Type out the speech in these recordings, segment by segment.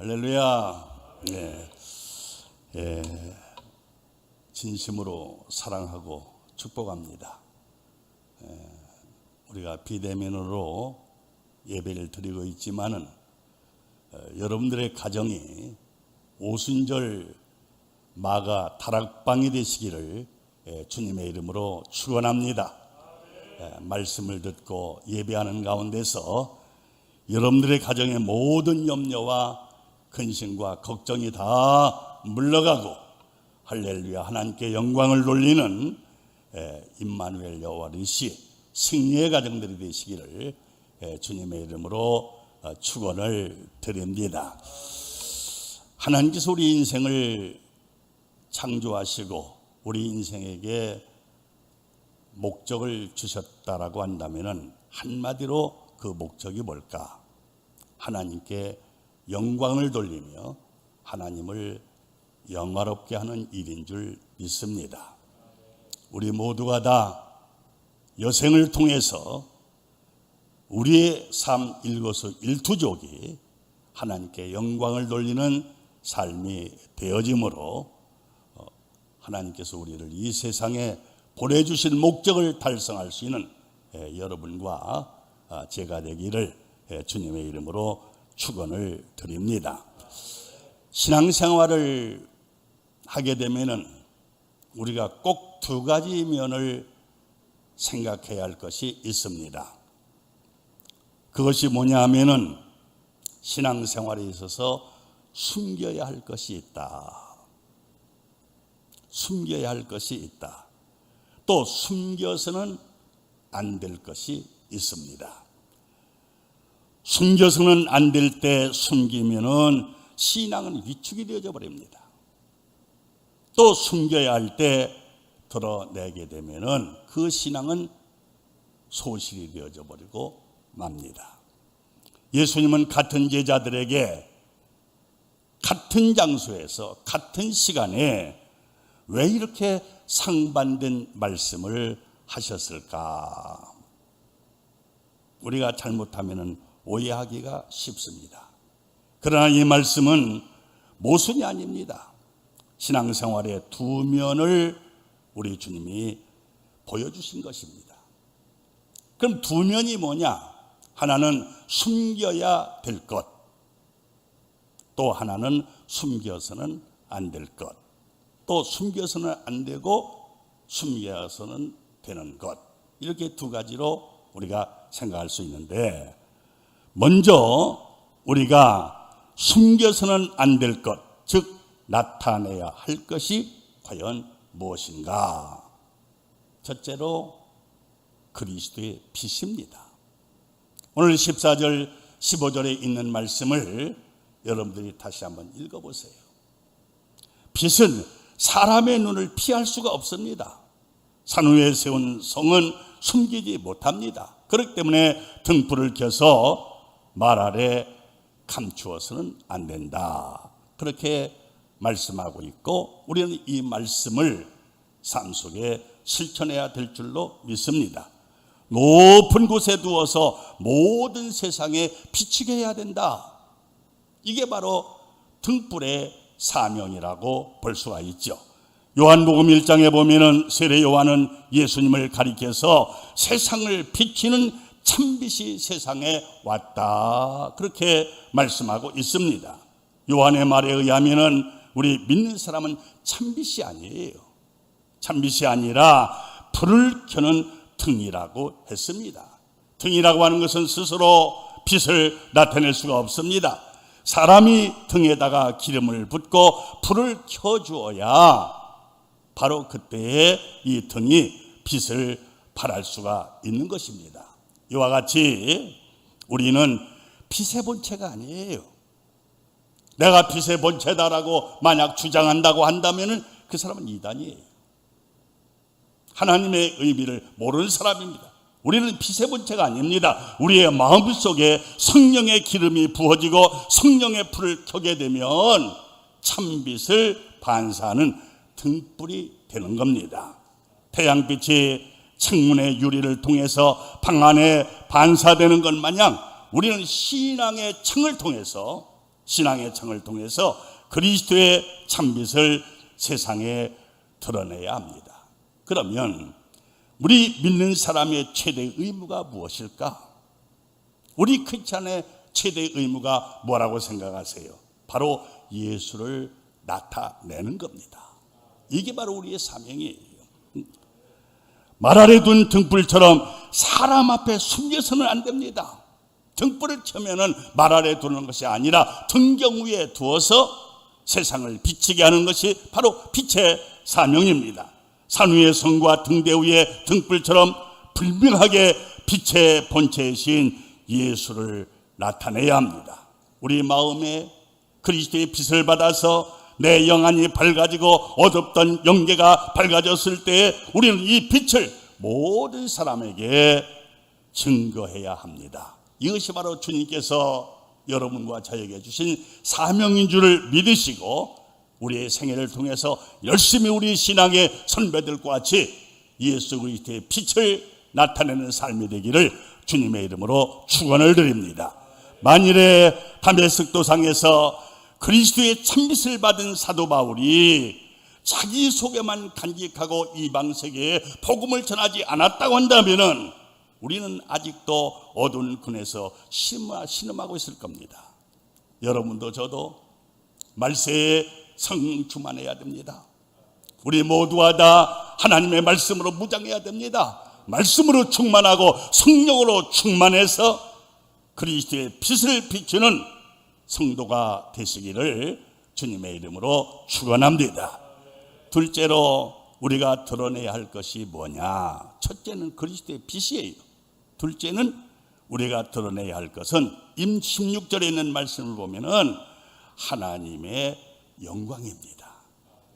할렐루야. 네. 진심으로 사랑하고 축복합니다. 우리가 비대면으로 예배를 드리고 있지만은 여러분들의 가정이 오순절 마가 다락방이 되시기를 주님의 이름으로 축원합니다. 말씀을 듣고 예배하는 가운데서 여러분들의 가정의 모든 염려와 근심과 걱정이 다 물러가고 할렐루야 하나님께 영광을 돌리는 임마누엘 여호와 니시 승리의 가정들이 되시기를 주님의 이름으로 축원을 드립니다. 하나님께서 우리 인생을 창조하시고 우리 인생에게 목적을 주셨다라고 한다면 한마디로 그 목적이 뭘까? 하나님께 영광을 돌리며 하나님을 영화롭게 하는 일인 줄 믿습니다. 우리 모두가 다 여생을 통해서 우리의 삶 일거수일투족이 하나님께 영광을 돌리는 삶이 되어지므로 하나님께서 우리를 이 세상에 보내주신 목적을 달성할 수 있는 여러분과 제가 되기를 주님의 이름으로 축원을 드립니다. 신앙생활을 하게 되면은 우리가 꼭 두 가지 면을 생각해야 할 것이 있습니다. 그것이 뭐냐 하면은 신앙생활에 있어서 숨겨야 할 것이 있다. 숨겨야 할 것이 있다. 또 숨겨서는 안 될 것이 있습니다. 숨겨서는 안 될 때 숨기면은 신앙은 위축이 되어져 버립니다. 또 숨겨야 할 때 드러내게 되면은 그 신앙은 소실이 되어져 버리고 맙니다. 예수님은 같은 제자들에게 같은 장소에서 같은 시간에 왜 이렇게 상반된 말씀을 하셨을까? 우리가 잘못하면은 오해하기가 쉽습니다. 그러나 이 말씀은 모순이 아닙니다. 신앙생활의 두 면을 우리 주님이 보여주신 것입니다. 그럼 두 면이 뭐냐? 하나는 숨겨야 될 것, 또 하나는 숨겨서는 안 될 것, 또 숨겨서는 안 되고 숨겨서는 되는 것, 이렇게 두 가지로 우리가 생각할 수 있는데, 먼저 우리가 숨겨서는 안 될 것, 즉 나타내야 할 것이 과연 무엇인가? 첫째로 그리스도의 빛입니다. 오늘 14절 15절에 있는 말씀을 여러분들이 다시 한번 읽어보세요. 빛은 사람의 눈을 피할 수가 없습니다. 산 위에 세운 성은 숨기지 못합니다. 그렇기 때문에 등불을 켜서 말 아래 감추어서는 안 된다. 그렇게 말씀하고 있고 우리는 이 말씀을 삶 속에 실천해야 될 줄로 믿습니다. 높은 곳에 두어서 모든 세상에 비치게 해야 된다. 이게 바로 등불의 사명이라고 볼 수가 있죠. 요한복음 1장에 보면은 세례 요한은 예수님을 가리켜서 세상을 비치는 참빛이 세상에 왔다. 그렇게 말씀하고 있습니다. 요한의 말에 의하면은 우리 믿는 사람은 참빛이 아니에요. 참빛이 아니라 불을 켜는 등이라고 했습니다. 등이라고 하는 것은 스스로 빛을 나타낼 수가 없습니다. 사람이 등에다가 기름을 붓고 불을 켜주어야 바로 그때에 이 등이 빛을 발할 수가 있는 것입니다. 이와 같이 우리는 빛의 본체가 아니에요. 내가 빛의 본체다라고 만약 주장한다고 한다면 그 사람은 이단이에요. 하나님의 의미를 모르는 사람입니다. 우리는 빛의 본체가 아닙니다. 우리의 마음속에 성령의 기름이 부어지고 성령의 불을 켜게 되면 참빛을 반사하는 등불이 되는 겁니다. 태양빛이 창문의 유리를 통해서 방 안에 반사되는 것 마냥 우리는 신앙의 창을 통해서 신앙의 창을 통해서 그리스도의 참빛을 세상에 드러내야 합니다. 그러면 우리 믿는 사람의 최대 의무가 무엇일까? 우리 크리스찬의 최대 의무가 뭐라고 생각하세요? 바로 예수를 나타내는 겁니다. 이게 바로 우리의 사명이에요. 말 아래 둔 등불처럼 사람 앞에 숨겨서는 안 됩니다. 등불을 켜면은 말 아래 두는 것이 아니라 등경 위에 두어서 세상을 비치게 하는 것이 바로 빛의 사명입니다. 산 위의 성과 등대 위의 등불처럼 분명하게 빛의 본체이신 예수를 나타내야 합니다. 우리 마음에 그리스도의 빛을 받아서 내 영안이 밝아지고 어둡던 영계가 밝아졌을 때에 우리는 이 빛을 모든 사람에게 증거해야 합니다. 이것이 바로 주님께서 여러분과 저에게 주신 사명인 줄을 믿으시고 우리의 생애를 통해서 열심히 우리 신앙의 선배들과 같이 예수 그리스도의 빛을 나타내는 삶이 되기를 주님의 이름으로 축원을 드립니다. 만일에 다메섹 도상에서 그리스도의 참빛을 받은 사도 바울이 자기 속에만 간직하고 이방 세계에 복음을 전하지 않았다고 한다면은 우리는 아직도 어두운 군에서 신음하고 있을 겁니다. 여러분도 저도 말세에 성령 충만해야 됩니다. 우리 모두가 다 하나님의 말씀으로 무장해야 됩니다. 말씀으로 충만하고 성령으로 충만해서 그리스도의 빛을 비추는 성도가 되시기를 주님의 이름으로 축원합니다. 둘째로 우리가 드러내야 할 것이 뭐냐? 첫째는 그리스도의 빛이에요. 둘째는 우리가 드러내야 할 것은 임 16절에 있는 말씀을 보면은 하나님의 영광입니다.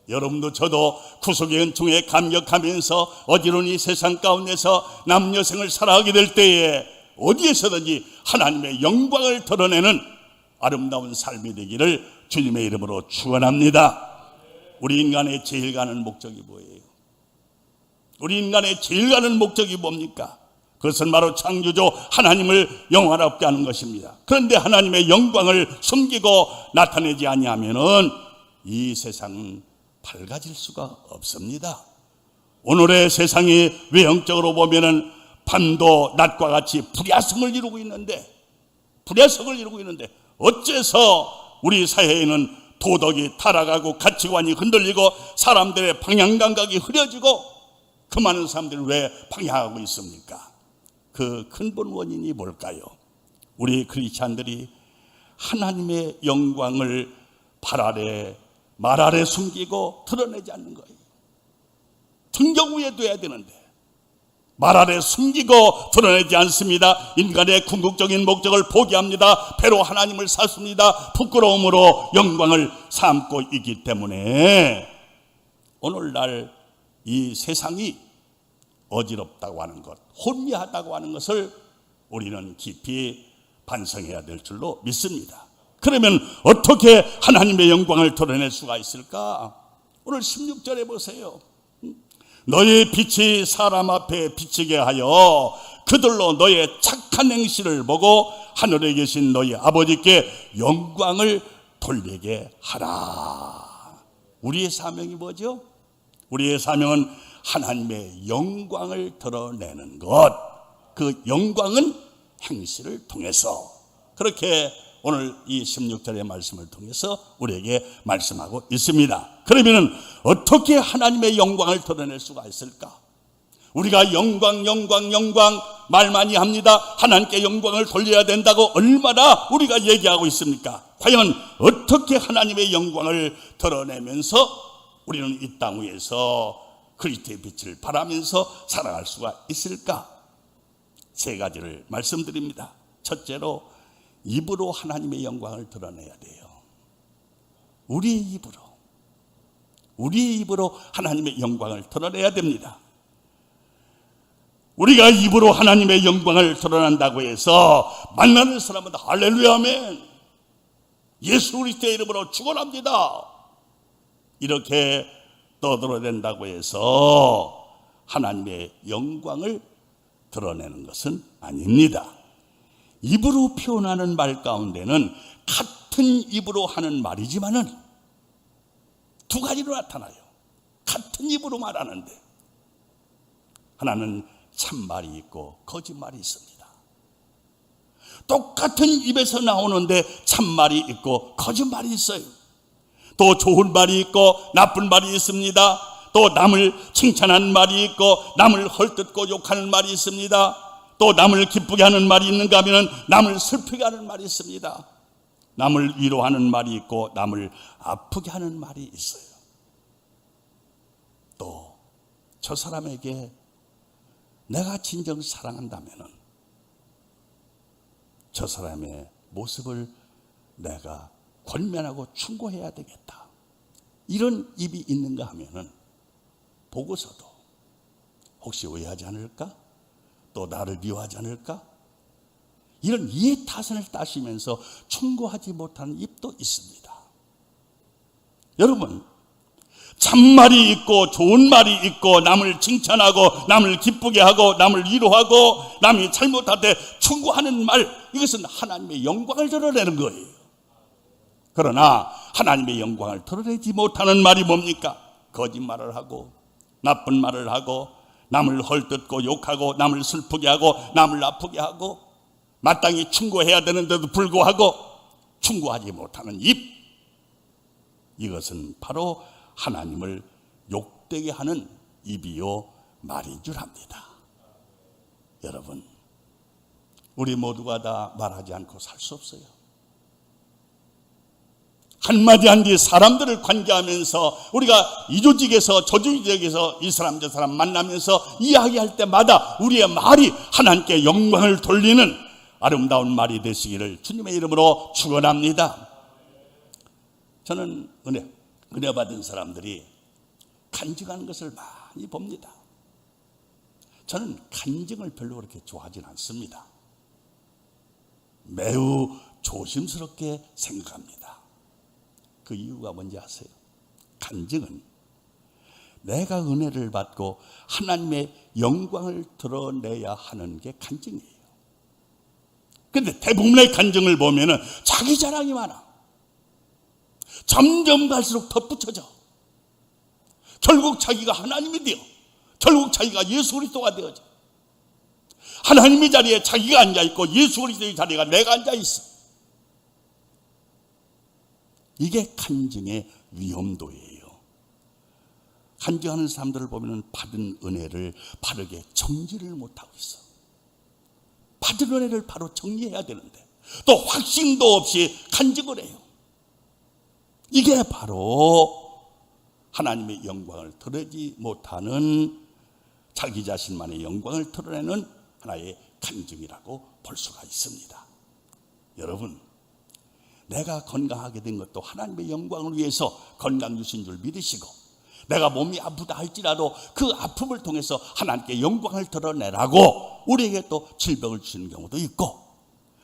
여러분도 저도 구속의 은총에 감격하면서 어지러운 이 세상 가운데서 남녀생을 살아가게 될 때에 어디에서든지 하나님의 영광을 드러내는 아름다운 삶이 되기를 주님의 이름으로 축원합니다. 우리 인간의 제일 가는 목적이 뭐예요? 우리 인간의 제일 가는 목적이 뭡니까? 그것은 바로 창조주 하나님을 영화롭게 하는 것입니다. 그런데 하나님의 영광을 숨기고 나타내지 아니하면은 이 세상은 밝아질 수가 없습니다. 오늘의 세상이 외형적으로 보면은 밤도 낮과 같이 불야성을 이루고 있는데 어째서 우리 사회에는 도덕이 타락하고 가치관이 흔들리고 사람들의 방향 감각이 흐려지고 그 많은 사람들이 왜 방향하고 있습니까? 그 근본 원인이 뭘까요? 우리 크리스찬들이 하나님의 영광을 말 아래 숨기고 드러내지 않는 거예요. 등경 위에 둬야 되는데 말 아래 숨기고 드러내지 않습니다. 인간의 궁극적인 목적을 포기합니다. 배로 하나님을 샀습니다. 부끄러움으로 영광을 삼고 있기 때문에 오늘날 이 세상이 어지럽다고 하는 것, 혼미하다고 하는 것을 우리는 깊이 반성해야 될 줄로 믿습니다. 그러면 어떻게 하나님의 영광을 드러낼 수가 있을까? 오늘 16절에 보세요. 너의 빛이 사람 앞에 비치게 하여 그들로 너의 착한 행실을 보고 하늘에 계신 너희 아버지께 영광을 돌리게 하라. 우리의 사명이 뭐죠? 우리의 사명은 하나님의 영광을 드러내는 것. 그 영광은 행실을 통해서. 그렇게 오늘 이 16절의 말씀을 통해서 우리에게 말씀하고 있습니다. 그러면 어떻게 하나님의 영광을 드러낼 수가 있을까? 우리가 영광 말 많이 합니다. 하나님께 영광을 돌려야 된다고 얼마나 우리가 얘기하고 있습니까? 과연 어떻게 하나님의 영광을 드러내면서 우리는 이 땅 위에서 그리스도의 빛을 발하면서 살아갈 수가 있을까? 세 가지를 말씀드립니다. 첫째로 입으로 하나님의 영광을 드러내야 돼요. 우리의 입으로 하나님의 영광을 드러내야 됩니다. 우리가 입으로 하나님의 영광을 드러난다고 해서 만나는 사람마다 할렐루야 아멘, 예수 그리스도의 이름으로 축원합니다, 이렇게 떠들어댄다고 해서 하나님의 영광을 드러내는 것은 아닙니다. 입으로 표현하는 말 가운데는 같은 입으로 하는 말이지만은 두 가지로 나타나요. 같은 입으로 말하는데 하나는 참말이 있고 거짓말이 있습니다. 똑같은 입에서 나오는데 참말이 있고 거짓말이 있어요. 또 좋은 말이 있고 나쁜 말이 있습니다. 또 남을 칭찬하는 말이 있고 남을 헐뜯고 욕하는 말이 있습니다. 또 남을 기쁘게 하는 말이 있는가 하면 남을 슬프게 하는 말이 있습니다. 남을 위로하는 말이 있고 남을 아프게 하는 말이 있어요. 또 저 사람에게 내가 진정 사랑한다면 저 사람의 모습을 내가 권면하고 충고해야 되겠다. 이런 입이 있는가 하면은 보고서도 혹시 오해하지 않을까? 또 나를 미워하지 않을까? 이런 이해타산을 따시면서 충고하지 못하는 입도 있습니다. 여러분, 참말이 있고 좋은 말이 있고 남을 칭찬하고 남을 기쁘게 하고 남을 위로하고 남이 잘못할 때 충고하는 말, 이것은 하나님의 영광을 드러내는 거예요. 그러나 하나님의 영광을 드러내지 못하는 말이 뭡니까? 거짓말을 하고 나쁜 말을 하고 남을 헐뜯고 욕하고 남을 슬프게 하고 남을 아프게 하고 마땅히 충고해야 되는데도 불구하고 충고하지 못하는 입, 이것은 바로 하나님을 욕되게 하는 입이요 말인 줄 압니다. 여러분, 우리 모두가 다 말하지 않고 살 수 없어요. 한마디 한뒤 사람들을 관계하면서 우리가 이 조직에서 저 조직에서 이 사람 저 사람 만나면서 이야기할 때마다 우리의 말이 하나님께 영광을 돌리는 아름다운 말이 되시기를 주님의 이름으로 축원합니다. 저는 은혜 받은 사람들이 간증하는 것을 많이 봅니다. 저는 간증을 별로 그렇게 좋아하진 않습니다. 매우 조심스럽게 생각합니다. 그 이유가 뭔지 아세요? 간증은 내가 은혜를 받고 하나님의 영광을 드러내야 하는 게 간증이에요. 그런데 대부분의 간증을 보면은 자기 자랑이 많아. 점점 갈수록 덧붙여져. 결국 자기가 하나님이 되어, 결국 자기가 예수 그리스도가 되어져. 하나님의 자리에 자기가 앉아있고 예수 그리스도의 자리가 내가 앉아있어. 이게 간증의 위험도예요. 간증하는 사람들을 보면 받은 은혜를 바르게 정리를 못하고 있어. 받은 은혜를 바로 정리해야 되는데 또 확신도 없이 간증을 해요. 이게 바로 하나님의 영광을 드러내지 못하는, 자기 자신만의 영광을 드러내는 하나의 간증이라고 볼 수가 있습니다. 여러분, 내가 건강하게 된 것도 하나님의 영광을 위해서 건강 주신 줄 믿으시고, 내가 몸이 아프다 할지라도 그 아픔을 통해서 하나님께 영광을 드러내라고 우리에게 또 질병을 주시는 경우도 있고,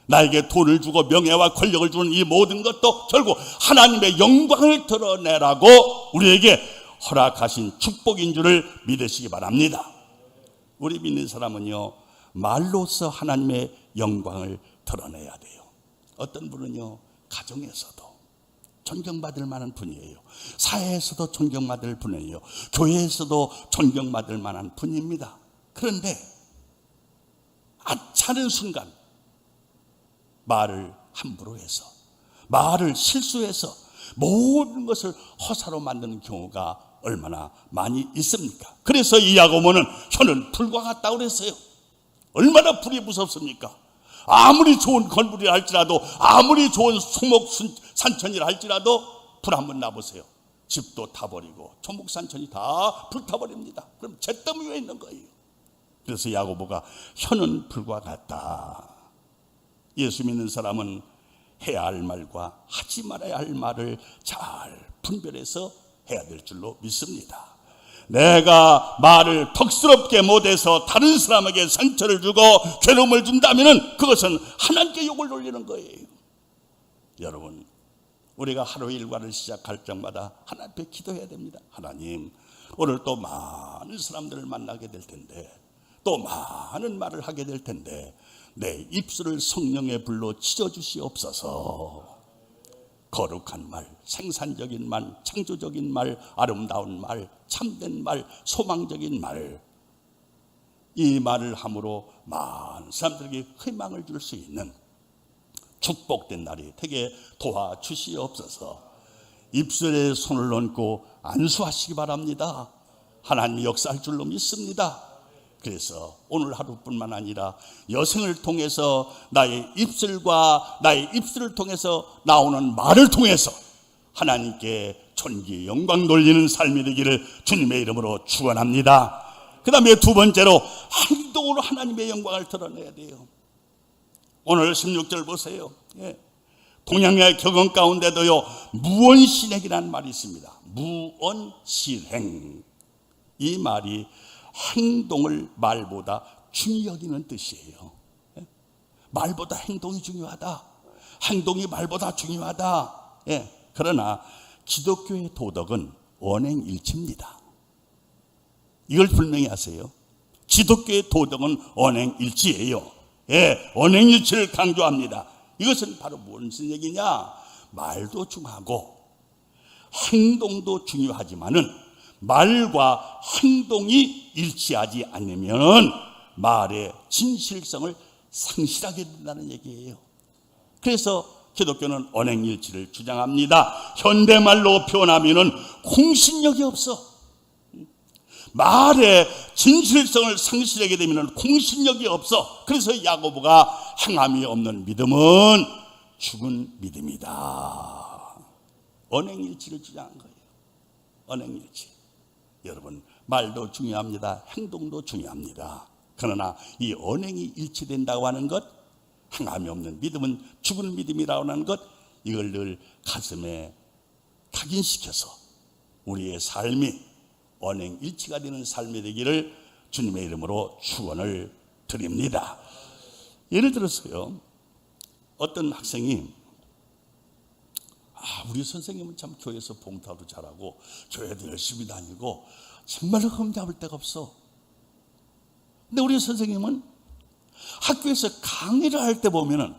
나에게 돈을 주고 명예와 권력을 주는 이 모든 것도 결국 하나님의 영광을 드러내라고 우리에게 허락하신 축복인 줄을 믿으시기 바랍니다. 우리 믿는 사람은요, 말로써 하나님의 영광을 드러내야 돼요. 어떤 분은요, 가정에서도 존경받을 만한 분이에요. 사회에서도 존경받을 분이에요. 교회에서도 존경받을 만한 분입니다. 그런데 아차는 순간 말을 함부로 해서, 말을 실수해서 모든 것을 허사로 만드는 경우가 얼마나 많이 있습니까? 그래서 이 야고보는 혀는 불과 같다고 그랬어요. 얼마나 불이 무섭습니까? 아무리 좋은 건물이라 할지라도, 아무리 좋은 수목산천이라 할지라도 불 한번 놔보세요. 집도 타버리고 초목산천이 다 불타버립니다. 그럼 잿더미 왜 있는 거예요? 그래서 야고보가 혀는 불과 같다. 예수 믿는 사람은 해야 할 말과 하지 말아야 할 말을 잘 분별해서 해야 될 줄로 믿습니다. 내가 말을 덕스럽게 못해서 다른 사람에게 상처를 주고 괴로움을 준다면 그것은 하나님께 욕을 돌리는 거예요. 여러분, 우리가 하루의 일과를 시작할 적마다 하나님 앞에 기도해야 됩니다. 하나님, 오늘 또 많은 사람들을 만나게 될 텐데, 또 많은 말을 하게 될 텐데 내 입술을 성령의 불로 찢어 주시옵소서. 거룩한 말, 생산적인 말, 창조적인 말, 아름다운 말, 참된 말, 소망적인 말, 이 말을 함으로 많은 사람들에게 희망을 줄 수 있는 축복된 날이 되게 도와주시옵소서. 입술에 손을 얹고 안수하시기 바랍니다. 하나님이 역사할 줄로 믿습니다. 그래서 오늘 하루뿐만 아니라 여생을 통해서 나의 입술과 나의 입술을 통해서 나오는 말을 통해서 하나님께 존귀 영광 돌리는 삶이 되기를 주님의 이름으로 축원합니다. 그 다음에 두 번째로 행동으로 하나님의 영광을 드러내야 돼요. 오늘 16절 보세요. 동양의 격언 가운데도요, 무언실행이라는 말이 있습니다. 무언실행. 이 말이 행동을 말보다 중히 여기는 뜻이에요. 말보다 행동이 중요하다. 행동이 말보다 중요하다. 그러나 기독교의 도덕은 언행일치입니다. 이걸 분명히 아세요. 기독교의 도덕은 언행일치예요. 언행일치를 강조합니다. 이것은 바로 무슨 얘기냐? 말도 중요하고 행동도 중요하지만은 말과 행동이 일치하지 않으면 말의 진실성을 상실하게 된다는 얘기예요. 그래서 기독교는 언행일치를 주장합니다. 현대말로 표현하면은 공신력이 없어. 말의 진실성을 상실하게 되면 공신력이 없어. 그래서 야고보가 행함이 없는 믿음은 죽은 믿음이다. 언행일치를 주장한 거예요. 언행일치. 여러분, 말도 중요합니다. 행동도 중요합니다. 그러나 이 언행이 일치된다고 하는 것, 행함이 없는 믿음은 죽은 믿음이라고 하는 것, 이걸 늘 가슴에 각인시켜서 우리의 삶이 언행일치가 되는 삶이 되기를 주님의 이름으로 축원을 드립니다. 예를 들어서요, 어떤 학생이 우리 선생님은 참 교회에서 봉사도 잘하고 교회도 열심히 다니고 정말로 흠잡을 데가 없어. 근데 우리 선생님은 학교에서 강의를 할 때 보면은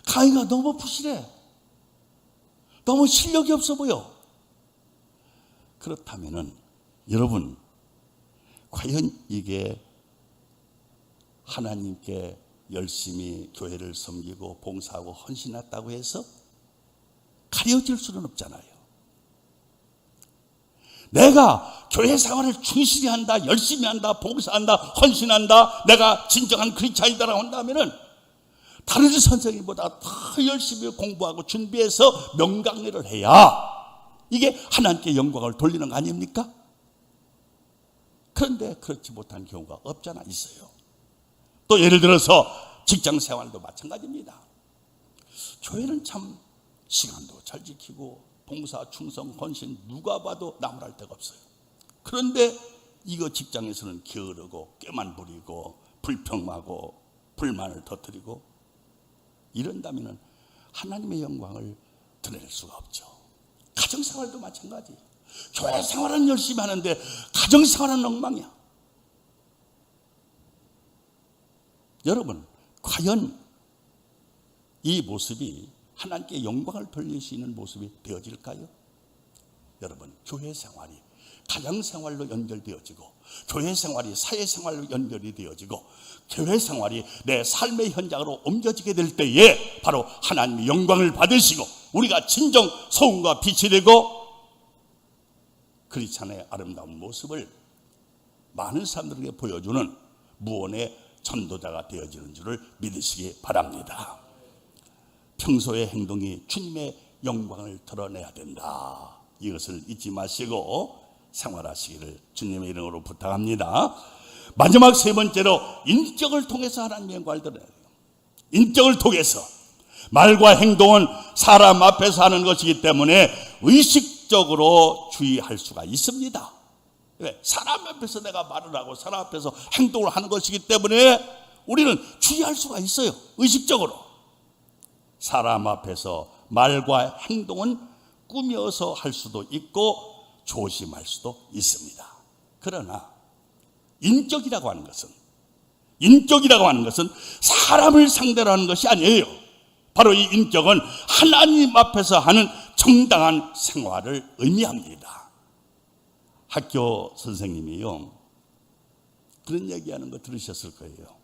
강의가 너무 부실해. 너무 실력이 없어 보여. 그렇다면은 여러분, 과연 이게 하나님께 열심히 교회를 섬기고 봉사하고 헌신했다고 해서 가려질 수는 없잖아요. 내가 교회 생활을 충실히 한다, 열심히 한다, 봉사한다, 헌신한다, 내가 진정한 크리스찬이다라고 한다면은 다른 선생님보다 더 열심히 공부하고 준비해서 명강의를 해야 이게 하나님께 영광을 돌리는 거 아닙니까? 그런데 그렇지 못한 경우가 없잖아, 있어요. 또 예를 들어서 직장 생활도 마찬가지입니다. 교회는 참 시간도 잘 지키고 봉사, 충성, 헌신 누가 봐도 나무랄 데가 없어요. 그런데 이거 직장에서는 게으르고 꾀만 부리고 불평하고 불만을 터뜨리고 이런다면 하나님의 영광을 드러낼 수가 없죠. 가정생활도 마찬가지. 교회 생활은 열심히 하는데 가정생활은 엉망이야. 여러분, 과연 이 모습이 하나님께 영광을 돌릴 수 있는 모습이 되어질까요? 여러분, 교회 생활이 가정 생활로 연결되어지고 교회 생활이 사회 생활로 연결이 되어지고 교회 생활이 내 삶의 현장으로 옮겨지게 될 때에 바로 하나님의 영광을 받으시고 우리가 진정 소금과 빛이 되고 크리스찬의 아름다운 모습을 많은 사람들에게 보여주는 무언의 전도자가 되어지는 줄을 믿으시기 바랍니다. 평소의 행동이 주님의 영광을 드러내야 된다. 이것을 잊지 마시고 생활하시기를 주님의 이름으로 부탁합니다. 마지막 세 번째로 인격을 통해서 하나님의 영광을 드러내야 돼요. 인격을 통해서. 말과 행동은 사람 앞에서 하는 것이기 때문에 의식적으로 주의할 수가 있습니다. 왜? 사람 앞에서 내가 말을 하고 사람 앞에서 행동을 하는 것이기 때문에 우리는 주의할 수가 있어요. 의식적으로. 사람 앞에서 말과 행동은 꾸며서 할 수도 있고 조심할 수도 있습니다. 그러나 인격이라고 하는 것은 사람을 상대로 하는 것이 아니에요. 바로 이 인격은 하나님 앞에서 하는 정당한 생활을 의미합니다. 학교 선생님이요, 그런 얘기하는 거 들으셨을 거예요.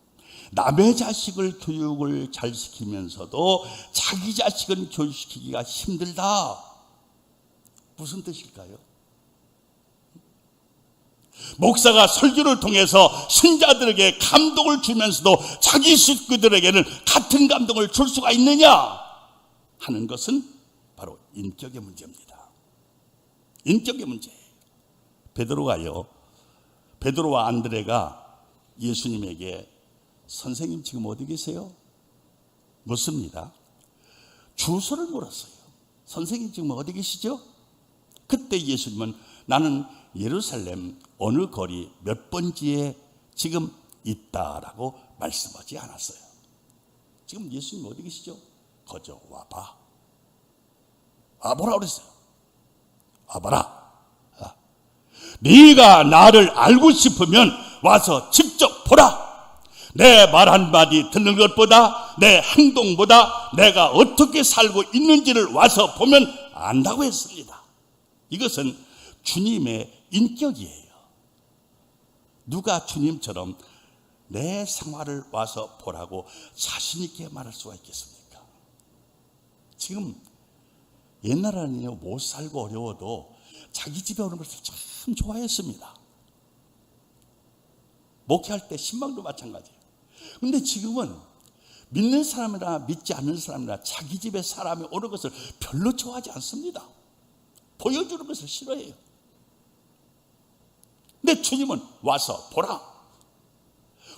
남의 자식을 교육을 잘 시키면서도 자기 자식은 교육시키기가 힘들다. 무슨 뜻일까요? 목사가 설교를 통해서 신자들에게 감동을 주면서도 자기 식구들에게는 같은 감동을 줄 수가 있느냐 하는 것은 바로 인격의 문제입니다. 인격의 문제예요. 베드로와 안드레가 예수님에게 선생님 지금 어디 계세요? 묻습니다. 주소를 물었어요. 선생님 지금 어디 계시죠? 그때 예수님은 나는 예루살렘 어느 거리 몇 번지에 지금 있다라고 말씀하지 않았어요. 지금 예수님 어디 계시죠? 거저 와봐. 뭐라 그랬어요? 와봐라. 네가 나를 알고 싶으면 와서 직접 보라. 내 말 한마디 듣는 것보다 내 행동보다 내가 어떻게 살고 있는지를 와서 보면 안다고 했습니다. 이것은 주님의 인격이에요. 누가 주님처럼 내 생활을 와서 보라고 자신 있게 말할 수가 있겠습니까? 지금 옛날에는요, 못 살고 어려워도 자기 집에 오는 것을 참 좋아했습니다. 목회할 때 신방도 마찬가지예요. 근데 지금은 믿는 사람이나 믿지 않는 사람이나 자기 집에 사람이 오는 것을 별로 좋아하지 않습니다. 보여주는 것을 싫어해요. 근데 주님은 와서 보라.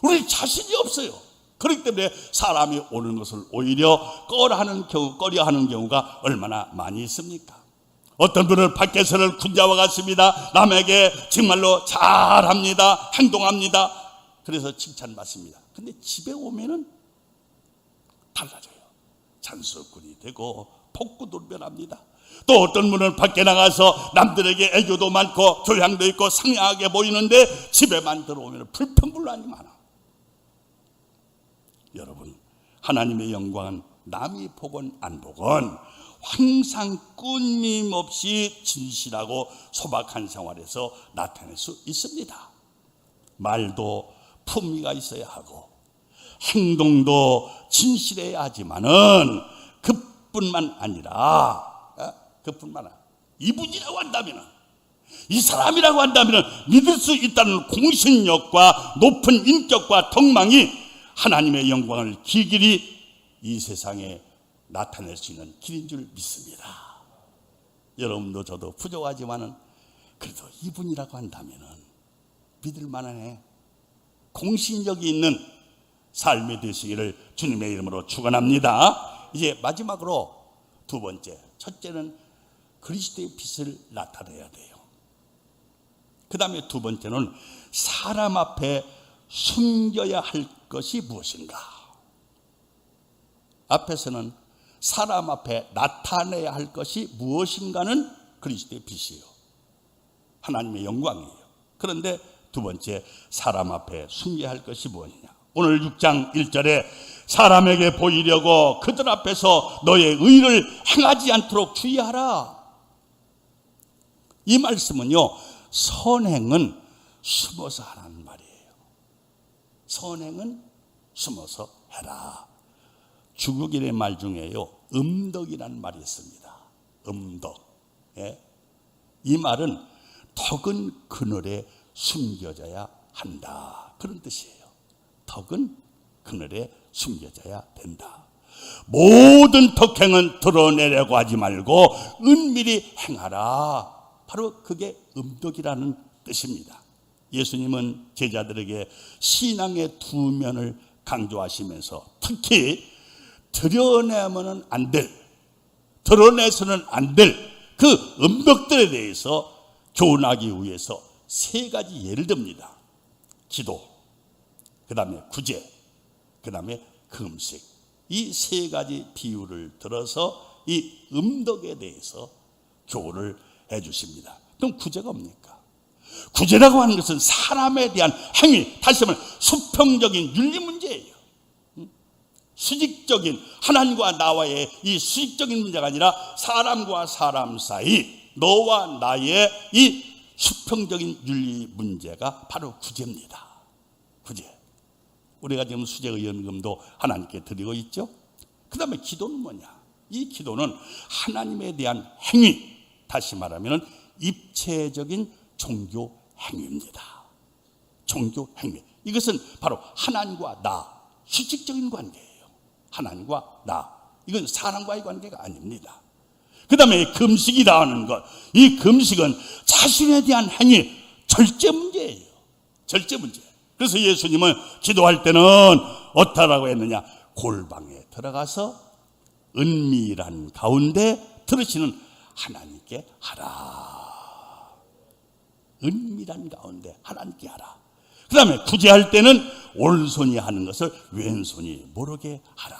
우리 자신이 없어요. 그렇기 때문에 사람이 오는 것을 오히려 꺼려하는 경우가 얼마나 많이 있습니까? 어떤 분은 밖에서는 군자와 같습니다. 남에게 정말로 잘합니다. 행동합니다. 그래서 칭찬받습니다. 근데 집에 오면은 달라져요. 잔소꾼이 되고 폭구도 변합니다. 또 어떤 분은 밖에 나가서 남들에게 애교도 많고 교양도 있고 상냥하게 보이는데 집에만 들어오면 불평불만이 많아. 여러분, 하나님의 영광은 남이 보건 안 보건 항상 끊임없이 진실하고 소박한 생활에서 나타낼 수 있습니다. 말도 품위가 있어야 하고 행동도 진실해야 하지만은 그뿐만 아니라 이분이라고 한다면, 이 사람이라고 한다면 믿을 수 있다는 공신력과 높은 인격과 덕망이 하나님의 영광을 길길이 이 세상에 나타낼 수 있는 길인 줄 믿습니다. 여러분도 저도 부족하지만은 그래도 이분이라고 한다면은 믿을 만한 공신력이 있는 삶이 되시기를 주님의 이름으로 축원합니다. 이제 마지막으로 두 번째, 첫째는 그리스도의 빛을 나타내야 돼요. 그 다음에 두 번째는 사람 앞에 숨겨야 할 것이 무엇인가. 앞에서는 사람 앞에 나타내야 할 것이 무엇인가는 그리스도의 빛이에요. 하나님의 영광이에요. 그런데 두 번째, 사람 앞에 숨겨야 할 것이 무엇이냐. 오늘 6장 1절에 사람에게 보이려고 그들 앞에서 너의 의를 행하지 않도록 주의하라. 이 말씀은요, 선행은 숨어서 하라는 말이에요. 선행은 숨어서 해라. 중국인의 말 중에요, 음덕이라는 말이 있습니다. 음덕. 예? 이 말은 덕은 그늘에 숨겨져야 한다, 그런 뜻이에요. 덕은 그늘에 숨겨져야 된다. 모든 덕행은 드러내려고 하지 말고 은밀히 행하라. 바로 그게 음덕이라는 뜻입니다. 예수님은 제자들에게 신앙의 두 면을 강조하시면서 특히 드러내서는 안 될 그 음덕들에 대해서 교훈하기 위해서 세 가지 예를 듭니다. 기도, 그 다음에 구제, 그 다음에 금식. 이 세 가지 비유를 들어서 이 음덕에 대해서 교훈을 해 주십니다. 그럼 구제가 뭡니까? 구제라고 하는 것은 사람에 대한 행위, 다시 말하면 수평적인 윤리 문제예요. 수직적인 하나님과 나와의 이 수직적인 문제가 아니라 사람과 사람 사이, 너와 나의 이 수평적인 윤리 문제가 바로 구제입니다. 구제. 우리가 지금 수제의연금도 하나님께 드리고 있죠. 그 다음에 기도는 뭐냐? 이 기도는 하나님에 대한 행위, 다시 말하면 입체적인 종교 행위입니다. 종교 행위. 이것은 바로 하나님과 나, 수직적인 관계예요. 하나님과 나. 이건 사람과의 관계가 아닙니다. 그 다음에 금식이라 하는 것. 이 금식은 자신에 대한 행위, 절제 문제예요. 절제 문제. 그래서 예수님은 기도할 때는 어떠라고 했느냐? 골방에 들어가서 은밀한 가운데 들으시는 하나님께 하라. 은밀한 가운데 하나님께 하라. 그 다음에 구제할 때는 오른손이 하는 것을 왼손이 모르게 하라.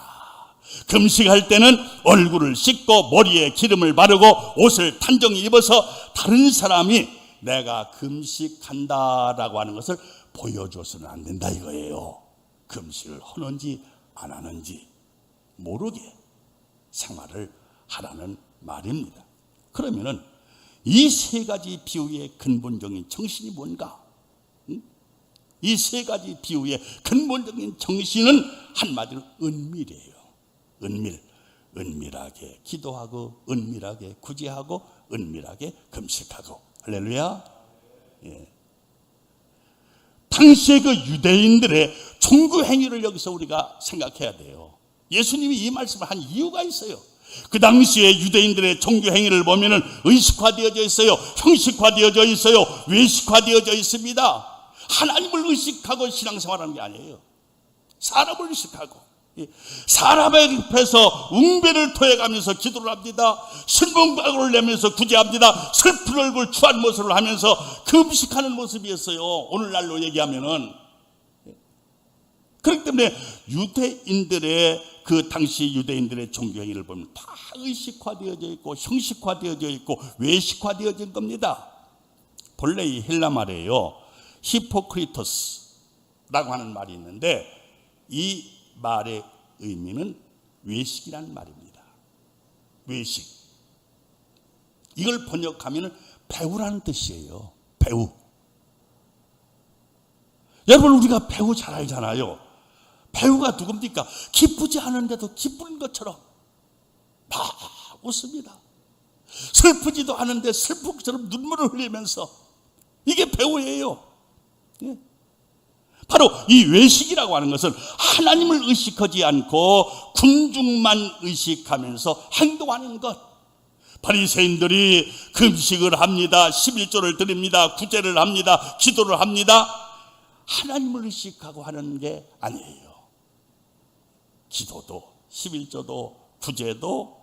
금식할 때는 얼굴을 씻고 머리에 기름을 바르고 옷을 단정히 입어서 다른 사람이 내가 금식한다라고 하는 것을 보여줘서는 안 된다 이거예요. 금식을 하는지 안 하는지 모르게 생활을 하라는 말입니다. 그러면은 이 세 가지 비유의 근본적인 정신이 뭔가? 이 세 가지 비유의 근본적인 정신은 한마디로 은밀이에요. 은밀하게 기도하고 은밀하게 구제하고 은밀하게 금식하고. 할렐루야. 예. 당시의 그 유대인들의 종교 행위를 여기서 우리가 생각해야 돼요. 예수님이 이 말씀을 한 이유가 있어요. 그 당시에 유대인들의 종교 행위를 보면은 의식화되어져 있어요. 형식화되어져 있어요. 외식화되어져 있습니다. 하나님을 의식하고 신앙생활하는 게 아니에요. 사람을 의식하고 사람 앞에서 웅배를 토해가면서 기도를 합니다. 신봉각을 내면서 구제합니다. 슬픈 얼굴 추한 모습을 하면서 금식하는 모습이었어요. 오늘날로 얘기하면은. 그렇기 때문에 유대인들의 그 당시 유대인들의 종교행위를 보면 다 의식화되어져 있고 형식화되어져 있고 외식화되어진 겁니다. 본래 이 헬라 말이에요. 히포크리토스라고 하는 말이 있는데 이 말의 의미는 외식이라는 말입니다. 외식. 이걸 번역하면 배우라는 뜻이에요. 배우. 여러분 우리가 배우 잘 알잖아요. 배우가 누굽니까? 기쁘지 않은데도 기쁜 것처럼 다 웃습니다. 슬프지도 않은데 슬픈 것처럼 눈물을 흘리면서 이게 배우예요. 예. 바로 이 외식이라고 하는 것은 하나님을 의식하지 않고 군중만 의식하면서 행동하는 것. 바리새인들이 금식을 합니다. 11조를 드립니다. 구제를 합니다. 기도를 합니다. 하나님을 의식하고 하는 게 아니에요. 기도도 11조도 구제도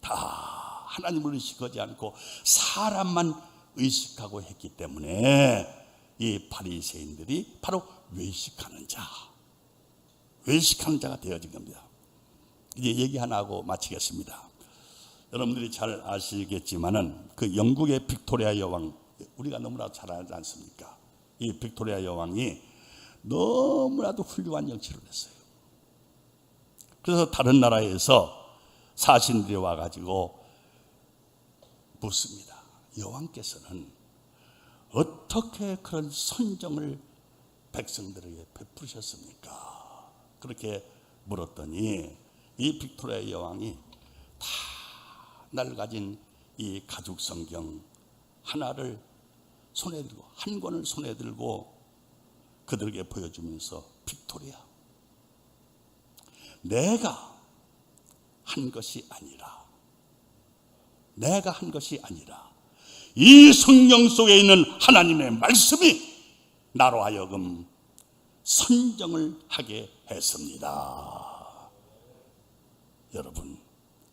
다 하나님을 의식하지 않고 사람만 의식하고 했기 때문에 이 바리새인들이 바로 외식하는 자가 되어진 겁니다. 이제 얘기 하나 하고 마치겠습니다. 여러분들이 잘 아시겠지만은 그 영국의 빅토리아 여왕, 우리가 너무나 잘 알지 않습니까? 이 빅토리아 여왕이 너무나도 훌륭한 정치를 했어요. 그래서 다른 나라에서 사신들이 와가지고 묻습니다. 여왕께서는 어떻게 그런 선정을 백성들에게 베푸셨습니까? 그렇게 물었더니 이 빅토리아 여왕이 다 낡아진 이 가죽 성경 하나를 손에 들고 한 권을 손에 들고 그들에게 보여주면서 빅토리아, 내가 한 것이 아니라 이 성경 속에 있는 하나님의 말씀이 나로 하여금 선정을 하게 했습니다. 여러분,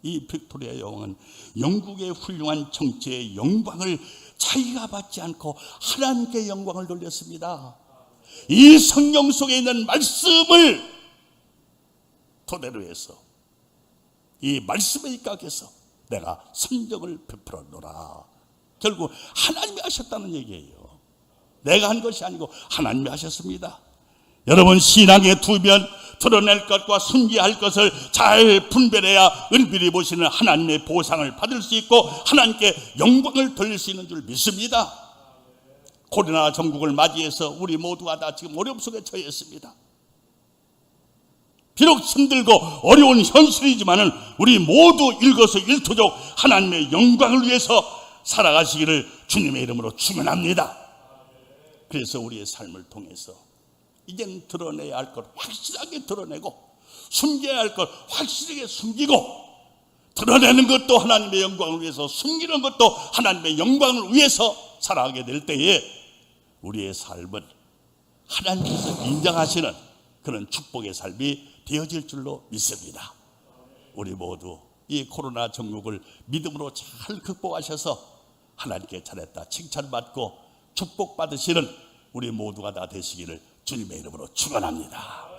이 빅토리아 여왕은 영국의 훌륭한 정치의 영광을 자기가 받지 않고 하나님께 영광을 돌렸습니다. 이 성경 속에 있는 말씀을 토대로 해서 이 말씀에 입각해서 내가 선정을 베풀었노라. 결국 하나님이 하셨다는 얘기예요. 내가 한 것이 아니고 하나님이 하셨습니다. 여러분, 신앙의 드러낼 것과 숨겨야 할 것을 잘 분별해야 은밀히 보시는 하나님의 보상을 받을 수 있고 하나님께 영광을 돌릴 수 있는 줄 믿습니다. 코로나 전국을 맞이해서 우리 모두가 다 지금 어려움 속에 처해 있습니다. 비록 힘들고 어려운 현실이지만은 우리 모두 일거수일투족 하나님의 영광을 위해서 살아가시기를 주님의 이름으로 축원합니다. 그래서 우리의 삶을 통해서 이젠 드러내야 할 것 확실하게 드러내고 숨겨야 할 것 확실하게 숨기고 드러내는 것도 하나님의 영광을 위해서 숨기는 것도 하나님의 영광을 위해서 살아가게 될 때에 우리의 삶은 하나님께서 인정하시는 그런 축복의 삶이 되어질 줄로 믿습니다. 우리 모두 이 코로나 전국을 믿음으로 잘 극복하셔서 하나님께 잘했다 칭찬받고 축복받으시는 우리 모두가 다 되시기를 주님의 이름으로 축원합니다.